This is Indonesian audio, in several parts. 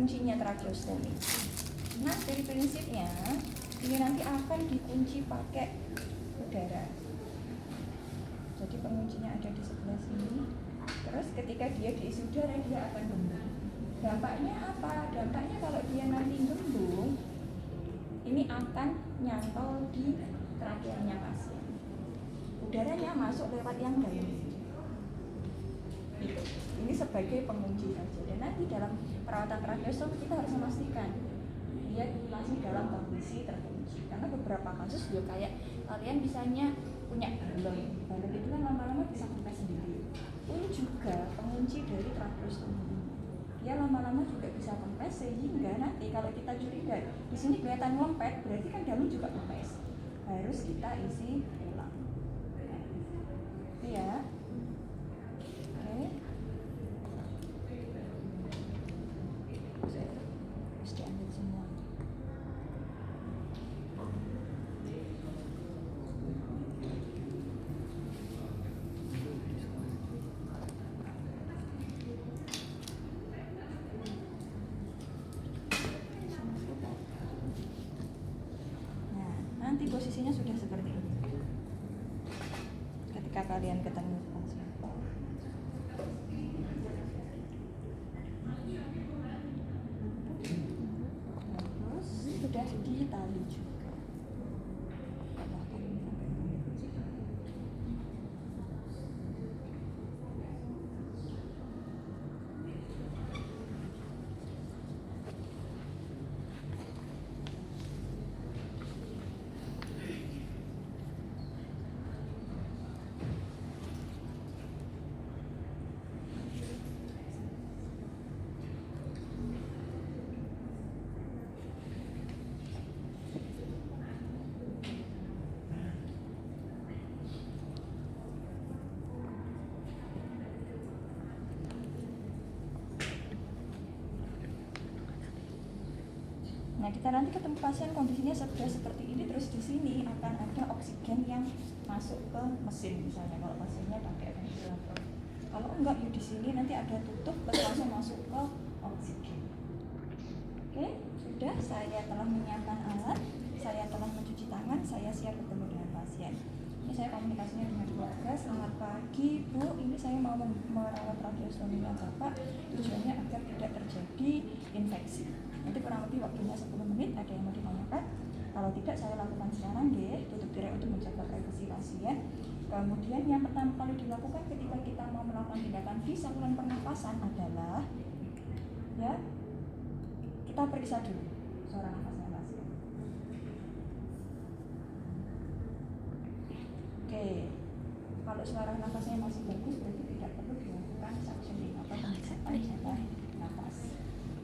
kuncinya tracheostomy. Nah, dari prinsipnya ini nanti akan dikunci pakai udara. Jadi penguncinya ada di sebelah sini. Terus ketika dia diisi udara, dia akan gembung. Dampaknya apa? Dampaknya kalau dia nanti gembung, ini akan nyantol di trakeanya pasien. Udaranya masuk lewat yang dalam. Ini sebagai pengunci saja. Dan nanti dalam perawatan tracheostomi kita harus memastikan dia masih dalam kondisi terkunci. Karena beberapa kasus juga kayak kalian misalnya punya balon itu kan lama-lama bisa kempes sendiri. Ini juga pengunci dari tracheostomi. Dia lama-lama juga bisa kempes sehingga nanti kalau kita curiga di sini kelihatan lempet, berarti kan dalam juga kempes. Harus kita isi ulang. Ya. Oke. Harus diambil semua. Nanti posisinya sudah seperti ini ketika kalian ketemu pasien. Terus sudah ditali juga. Nah, kita nanti ketemu pasien kondisinya sudah seperti ini, terus di sini akan ada oksigen yang masuk ke mesin misalnya kalau pasiennya pakai ventilator. Kalau enggak, ya di sini nanti ada tutup terus langsung masuk ke oksigen. Oke, sudah saya telah menyiapkan alat, saya telah mencuci tangan, saya siap bertemu dengan pasien. Ini saya komunikasinya dengan keluarga. Selamat pagi Bu, ini saya mau merawat tracheostominya Bapak, tujuannya agar tidak terjadi infeksi. Nanti kurang lebih waktunya 10 menit, ada yang mau ditanyakan? Kalau tidak, saya lakukan sekarang deh, tutup tirai untuk menjaga privasi pasien. Kemudian yang pertama kali dilakukan ketika kita mau melakukan tindakan di saluran pernapasan adalah ya, kita periksa dulu suara nafasnya pasien. Oke, kalau suara nafasnya masih bagus berarti tidak perlu dilakukan suctioning atau pemeriksaan nafas.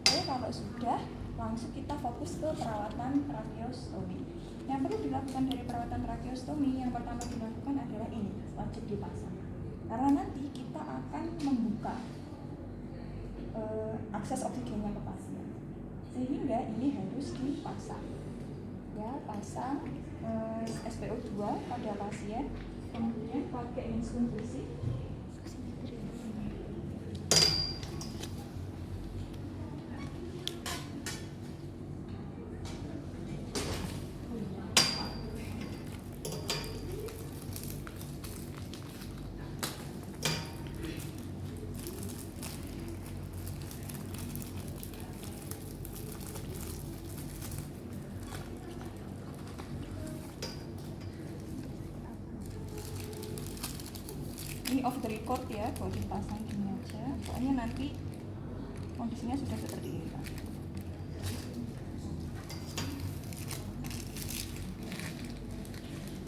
Oke, kalau sudah, langsung kita fokus ke perawatan tracheostomi. Yang perlu dilakukan dari perawatan tracheostomi, yang pertama dilakukan adalah ini, wajib dipasang. Karena nanti kita akan membuka akses oksigennya ke pasien, sehingga ini harus dipasang. Ya, pasang SpO2 pada pasien, kemudian pakai handscoon bersih. Ini off the record ya, kalau dipasang gini aja. Pokoknya nanti kondisinya sudah seperti ini Pak.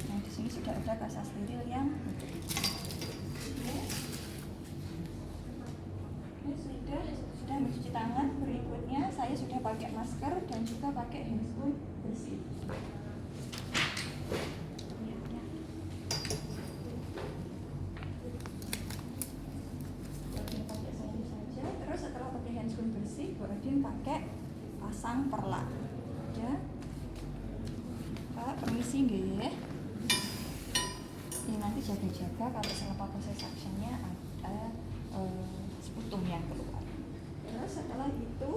Nah, di sini sudah ada kasa steril yang sudah mencuci tangan. Berikutnya saya sudah pakai masker dan juga pakai handscoon bersih. Kemudian pakai pasang perlak ya. Pak, permisi nggih. Ini nanti jaga-jaga kalau selama proses suctionnya ada sputum yang keluar. Terus setelah itu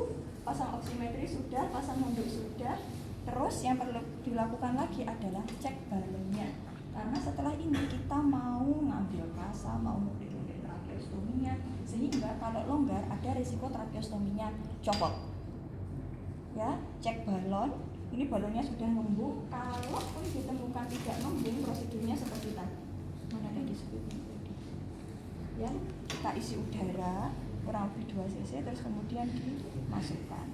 pasang oximetri sudah, pasang munduk sudah. Terus yang perlu dilakukan lagi adalah cek balonnya. Karena setelah ini kita mau ngambil kasa, mau ngulik-ngulik tracheostominya, sehingga kalau longgar ada risiko tracheostominya copot. Ya, cek balon. Ini balonnya sudah ngembung. Kalaupun ditemukan tidak ngembung, prosedurnya seperti tadi. Mana ada disebutnya tadi? Ya, kita isi udara kurang lebih 2 cc, terus kemudian dimasukkan.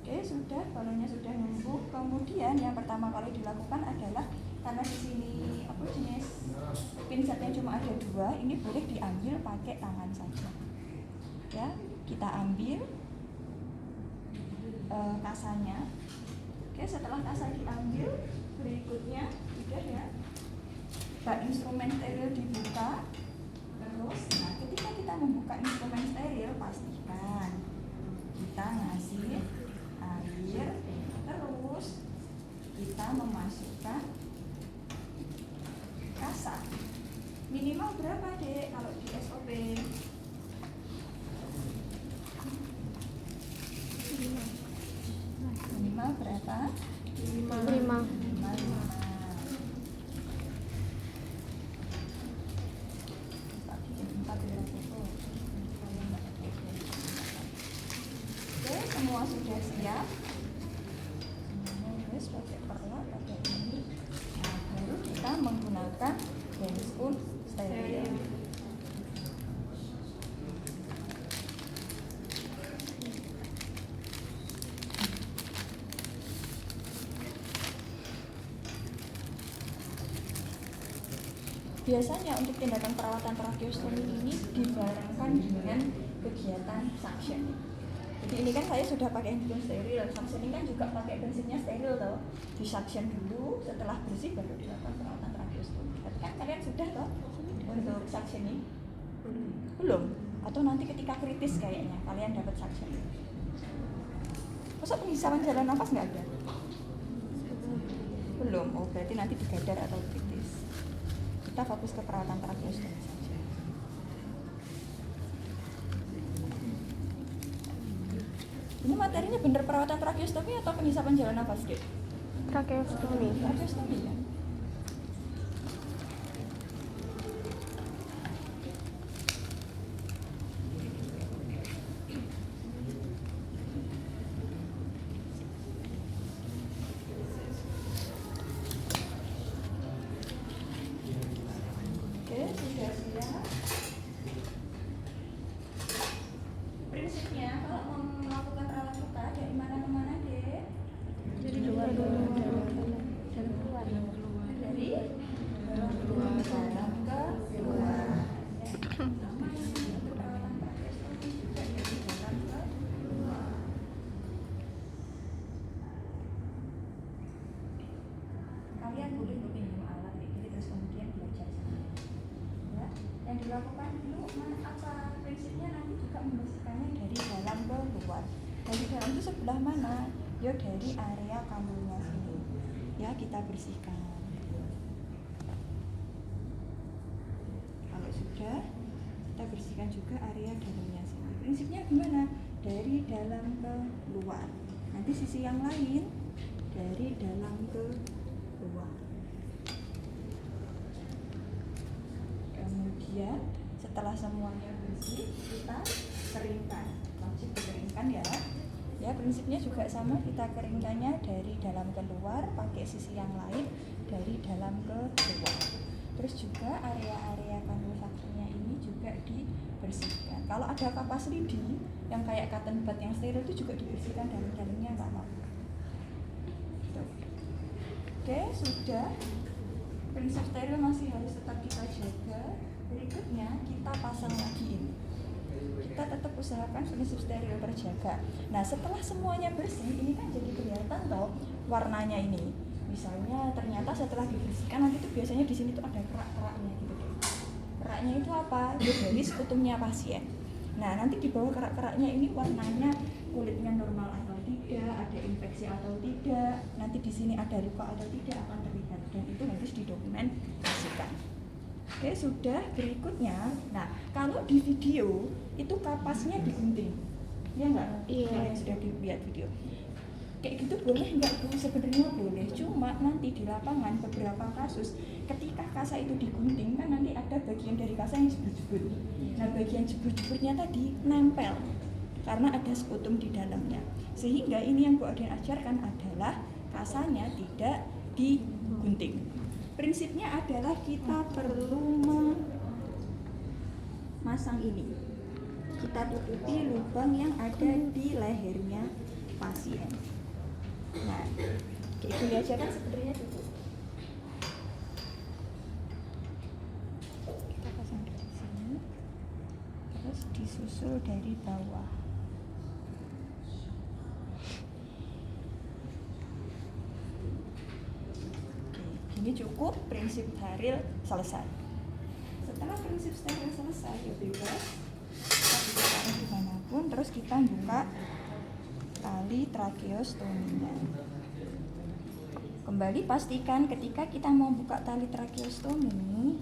Oke, sudah, balonnya sudah ngembung. Kemudian yang pertama kali dilakukan adalah karena di sini jenis pinsetnya cuma ada 2, ini boleh diambil pakai tangan saja. Ya, kita ambil kasanya. Oke, setelah kasa diambil, berikutnya sudah ya, bak instrumen steril dibuka. Terus, nah ketika kita membuka instrumen steril, pastikan kita ngasih air, terus kita memasukkan kasa. Minimal berapa dek kalau di SOP? Minimal berapa? 5. Oke, semua sudah siap. Terus pakai perlak, pakai ini. Nah, baru kita menggunakan hand spoon steril. Biasanya untuk tindakan perawatan tracheostomi ini dibarengkan dengan kegiatan suction. Jadi ini kan saya sudah pakai handphone steril, suction ini kan juga pakai bensinnya steril toh. Di suction dulu, setelah bersih baru dilakukan perawatan tracheostomi. Tapi kan kalian sudah toh untuk suction ini? Belum? Atau nanti ketika kritis kayaknya kalian dapat suction. Masa penghisapan jalan nafas nggak ada? Belum? Oh berarti nanti digadar atau kritis. Kita fokus ke perawatan tracheostomi saja. Ini materinya bener perawatan tracheostomi atau penghisapan jalan nafas, Dek? Tracheostomi. Tracheostomi ya? Oke, sudah siap. Prinsipnya kalau mau melakukan rawat luka dari mana ke mana, Dek? Jadi luar dalam keluar. Dari dalam ke luar. Sama ini untuk perawatan tracheostomi juga dari dalam ke luar. Kalian boleh pinjam alat kayak gini terus kemudian belajar sendiri. Ya, yang dilakukan dulu apa prinsipnya nanti juga membersihkannya dari dalam ke luar. Dari dalam itu sebelah mana? Ya dari area kanulnya sini. Ya kita bersihkan. Kalau sudah, kita bersihkan juga area dalamnya sini. Prinsipnya gimana? Dari dalam ke luar. Nanti sisi yang lain dari dalam ke luar. Kemudian setelah semuanya bersih, kita keringkan. Wajib dikeringkan ya. Ya prinsipnya juga sama, kita keringkannya dari dalam ke luar, pakai sisi yang lain dari dalam ke luar. Terus juga area-area kanul saksinya ini juga dibersihkan. Kalau ada kapas lidi yang kayak cotton bud yang steril itu juga dibersihkan dalam-dalamnya nggak apa-apa. Oke, sudah. Prinsip steril masih harus tetap kita jaga. Berikutnya kita pasang lagi ini. Kita tetap usahakan prinsip steril terjaga. Nah, setelah semuanya bersih, ini kan jadi kelihatan toh warnanya ini. Misalnya ternyata setelah dibersihkan nanti itu biasanya di sini tuh ada kerak-keraknya gitu. Keraknya itu apa? Ya dari sekutumnya pasien. Nah, nanti di bawah kerak-keraknya ini warnanya kulitnya normal atau tidak, ada infeksi atau tidak, nanti di sini ada luka atau tidak akan terlihat dan itu harus didokumentasikan. Oke, sudah. Berikutnya, nah kalau di video itu kapasnya digunting. ya nggak? Iya. Kalau yang sudah dilihat video kayak gitu boleh nggak Bu? Sebenarnya boleh, cuma nanti di lapangan beberapa kasus ketika kasa itu digunting kan nanti ada bagian dari kasa yang jebur-jebur. Nah bagian jebur-jeburnya tadi nempel karena ada sekutum di dalamnya, sehingga ini yang Bu Adin ajarkan adalah kasanya tidak digunting. Prinsipnya adalah kita perlu memasang ini, kita tutupi lubang yang ada di lehernya pasien. Nah, kayak gini aja kan sebenarnya cukup. Kita pasang dari sini, terus disusul dari bawah. Oke, ini cukup, prinsip steril selesai. Setelah prinsip steril selesai, ya bebas. Kita bisa taruh dimanapun, terus kita buka tali tracheostominya. Kembali pastikan ketika kita mau buka tali tracheostomi,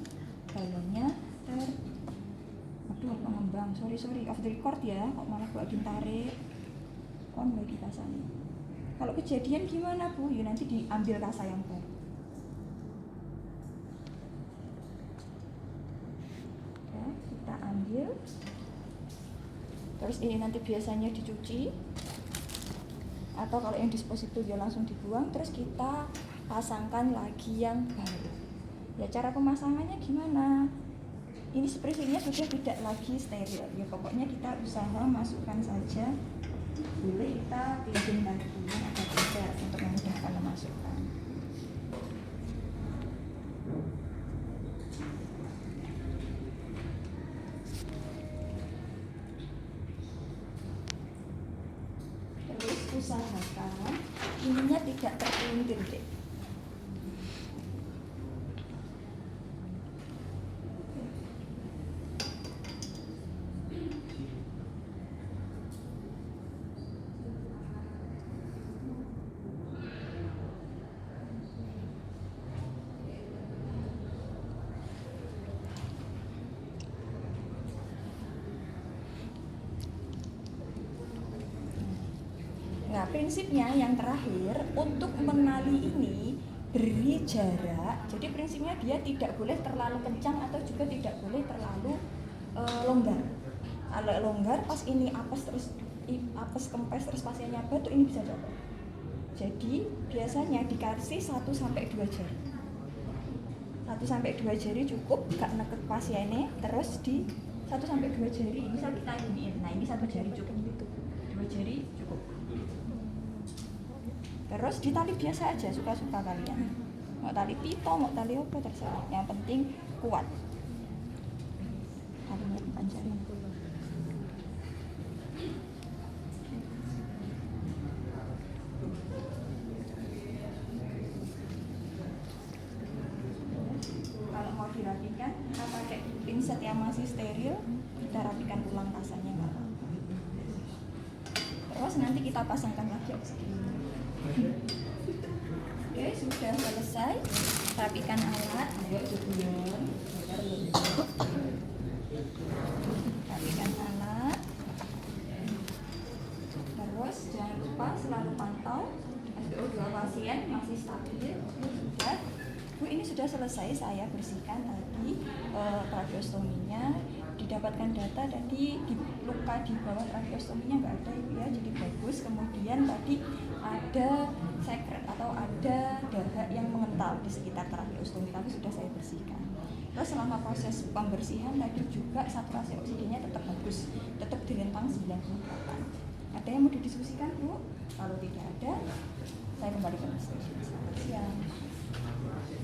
balonnya aduh pengembang, sorry off the record ya, kok malah buat ditarik on lagi kasanya. Kalau kejadian gimana Bu? Ya nanti diambil kasa yang baru. Ya, kita ambil, terus ini nanti biasanya dicuci, atau kalau yang dispositif ya langsung dibuang, terus kita pasangkan lagi yang baru. Ya cara pemasangannya gimana? Ini prinsipnya sudah tidak lagi steril. Ya pokoknya kita usaha masukkan saja. Boleh kita pinjam lagi yang ada pressure untuk memudahkan memasukkan. Terus usahakan ininya tidak terpelintir deh. Nah, prinsipnya yang terakhir untuk menali ini beri jarak. Jadi prinsipnya dia tidak boleh terlalu kencang atau juga tidak boleh terlalu longgar. Kalau longgar pas ini apes kempes terus pasiennya batuk, ini bisa jatuh. Jadi biasanya dikasih 1 sampai 2 jari. 1 sampai 2 jari cukup, gak neket pasiennya, terus di 1 sampai 2 jari misal kita giniin. Nah, ini 1 jari cukup gitu. 2 jari cukup. Terus ditali biasa aja, suka-suka kalian. Mau tali pito, mau tali apa terserah. Yang penting kuat. Talinya dipanjangin. Kalau mau dirapikan, pakai pinset yang masih steril, kita rapikan ulang kasanya nggak apa-apa. Terus nanti kita pasangkan lagi oksigen. Oke, sudah selesai. Rapikan alat. Ayo Julian. Rapikan alat. Terus jangan lupa selalu pantau SpO2 pasien masih stabil. Sudah. Bu, ini sudah selesai saya bersihkan tadi tracheostominya, didapatkan data dan di luka di bawah tracheostominya nggak ada ya, jadi bagus. Kemudian tadi ada sekret atau ada darah yang mengental di sekitar tracheostomi, tapi sudah saya bersihkan. Terus selama proses pembersihan tadi juga saturasi oksigennya tetap bagus, tetap di rentang 98. Ada yang mau didiskusikan Bu? Kalau tidak ada, saya kembali ke station. Selamat siang.